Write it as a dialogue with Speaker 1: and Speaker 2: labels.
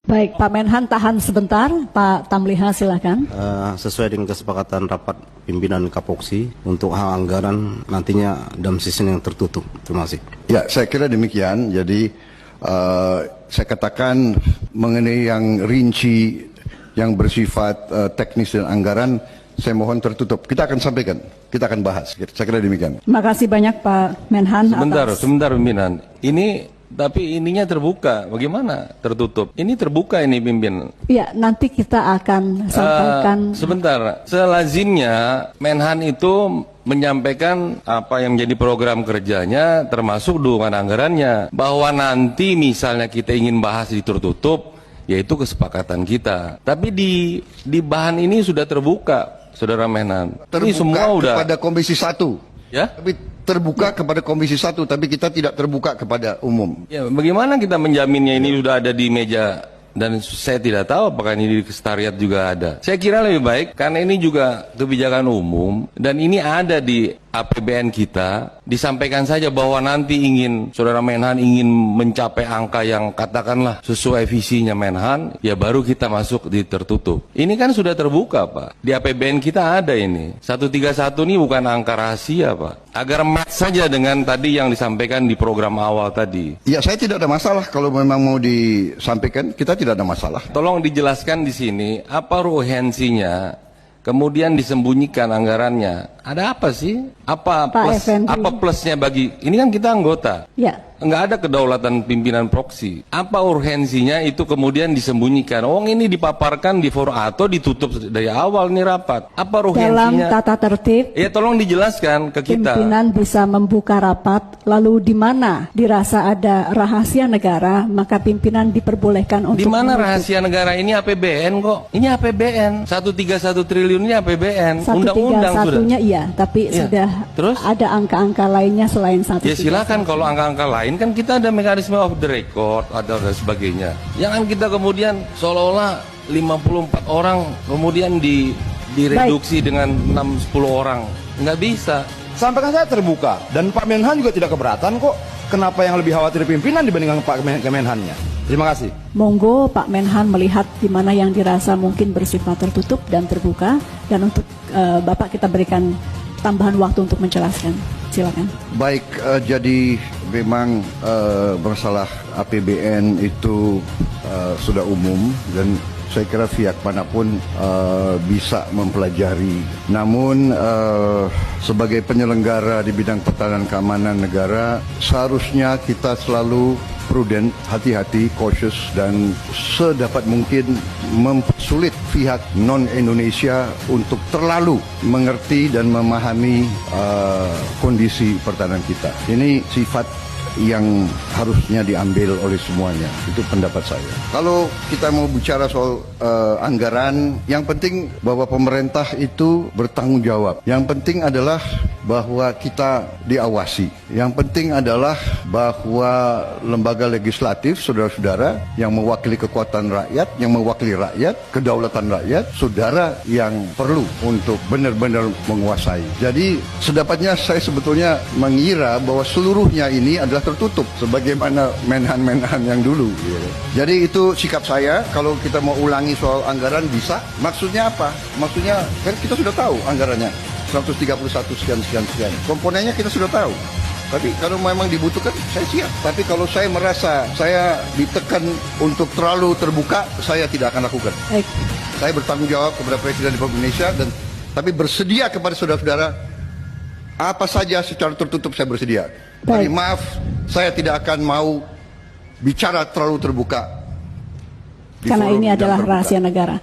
Speaker 1: Baik, Pak Menhan tahan sebentar. Pak Tamliha silakan.
Speaker 2: Sesuai dengan kesepakatan rapat pimpinan Kapoksi untuk hal anggaran nantinya dalam sistem yang tertutup. Terima kasih.
Speaker 3: Ya, saya kira demikian. Jadi saya katakan mengenai yang rinci, yang bersifat teknis dan anggaran, saya mohon tertutup. Kita akan sampaikan, kita akan bahas. Saya kira demikian.
Speaker 1: Terima kasih banyak Pak Menhan.
Speaker 4: Sebentar pimpinan. Ini tapi ininya terbuka, bagaimana tertutup? Ini terbuka ini pimpin.
Speaker 1: Ya, nanti kita akan sampaikan.
Speaker 4: Sebentar, selazimnya Menhan itu menyampaikan apa yang menjadi program kerjanya termasuk dukungan anggarannya. Bahwa nanti misalnya kita ingin bahas di tertutup, yaitu kesepakatan kita. Tapi di bahan ini sudah terbuka, Saudara Menhan.
Speaker 3: Terbuka
Speaker 4: ini semua udah
Speaker 3: kepada Komisi 1.
Speaker 4: Ya?
Speaker 3: Tapi terbuka kepada Komisi 1, tapi kita tidak terbuka kepada umum.
Speaker 4: Ya, bagaimana kita menjaminnya ini sudah ada di meja dan saya tidak tahu apakah ini di sekretariat juga ada. Saya kira lebih baik karena ini juga kebijakan umum dan ini ada di APBN kita, disampaikan saja bahwa nanti Saudara Menhan ingin mencapai angka yang katakanlah sesuai visinya Menhan, ya baru kita masuk di tertutup. Ini kan sudah terbuka Pak, di APBN kita ada ini. 131 ini bukan angka rahasia Pak, agar match saja dengan tadi yang disampaikan di program awal tadi.
Speaker 3: Ya, saya tidak ada masalah kalau memang mau disampaikan, kita tidak ada masalah.
Speaker 4: Tolong dijelaskan di sini, apa urgensinya, kemudian disembunyikan anggarannya. Ada apa sih? Apa plusnya bagi ini kan kita anggota.
Speaker 1: Ya.
Speaker 4: Nggak ada kedaulatan pimpinan proksi. Apa urgensinya itu kemudian disembunyikan? Ini dipaparkan di forum atau ditutup dari awal nih rapat. Apa urgensinya?
Speaker 1: Dalam tata tertib.
Speaker 4: Ya tolong dijelaskan ke kita.
Speaker 1: Pimpinan bisa membuka rapat, lalu di mana dirasa ada rahasia negara, maka pimpinan diperbolehkan untuk.
Speaker 4: Di mana rahasia negara ini APBN kok? Ini APBN. 131 triliun ini APBN. Undang-undang sudah.
Speaker 1: Iya, tapi sudah
Speaker 4: terus?
Speaker 1: Ada angka-angka lainnya selain 131.
Speaker 4: Ya silakan kalau angka-angka lain kan kita ada mekanisme off the record atau dan sebagainya. Jangan kita kemudian seolah-olah 54 orang kemudian direduksi dengan 6-10 orang. Nggak bisa.
Speaker 5: Sampaikan saya terbuka dan Pak Menhan juga tidak keberatan kok. Kenapa yang lebih khawatir pimpinan dibandingkan Pak Menhan-nya? Terima kasih.
Speaker 1: Monggo Pak Menhan melihat di mana yang dirasa mungkin bersifat tertutup dan terbuka, dan untuk Bapak kita berikan tambahan waktu untuk menjelaskan. Silakan.
Speaker 3: Baik, jadi memang masalah APBN itu sudah umum dan saya kira pihak manapun bisa mempelajari. Namun sebagai penyelenggara di bidang pertahanan keamanan negara, seharusnya kita selalu prudent, hati-hati, cautious, dan sedapat mungkin mempersulit pihak non-Indonesia untuk terlalu mengerti dan memahami kondisi pertahanan kita. Ini sifat yang harusnya diambil oleh semuanya. Itu pendapat saya. Kalau kita mau bicara soal anggaran, yang penting bahwa pemerintah itu bertanggung jawab. Yang penting adalah bahwa kita diawasi. Yang penting adalah bahwa lembaga legislatif, saudara-saudara, yang mewakili kekuatan rakyat, yang mewakili rakyat, kedaulatan rakyat, saudara yang perlu untuk benar-benar menguasai. Jadi sedapatnya saya sebetulnya mengira bahwa seluruhnya ini adalah tertutup sebagaimana Menhan-Menhan yang dulu. Jadi itu sikap saya. Kalau kita mau ulangi soal anggaran bisa. Maksudnya apa? Maksudnya kan kita sudah tahu anggarannya 131 sekian. Komponennya kita sudah tahu. Tapi kalau memang dibutuhkan, saya siap. Tapi kalau saya merasa saya ditekan untuk terlalu terbuka, saya tidak akan lakukan.
Speaker 1: Baik.
Speaker 3: Saya bertanggung jawab kepada Presiden Republik Indonesia tapi bersedia kepada saudara-saudara apa saja secara tertutup saya bersedia. Tapi maaf, saya tidak akan mau bicara terlalu terbuka.
Speaker 1: Karena ini adalah rahasia negara.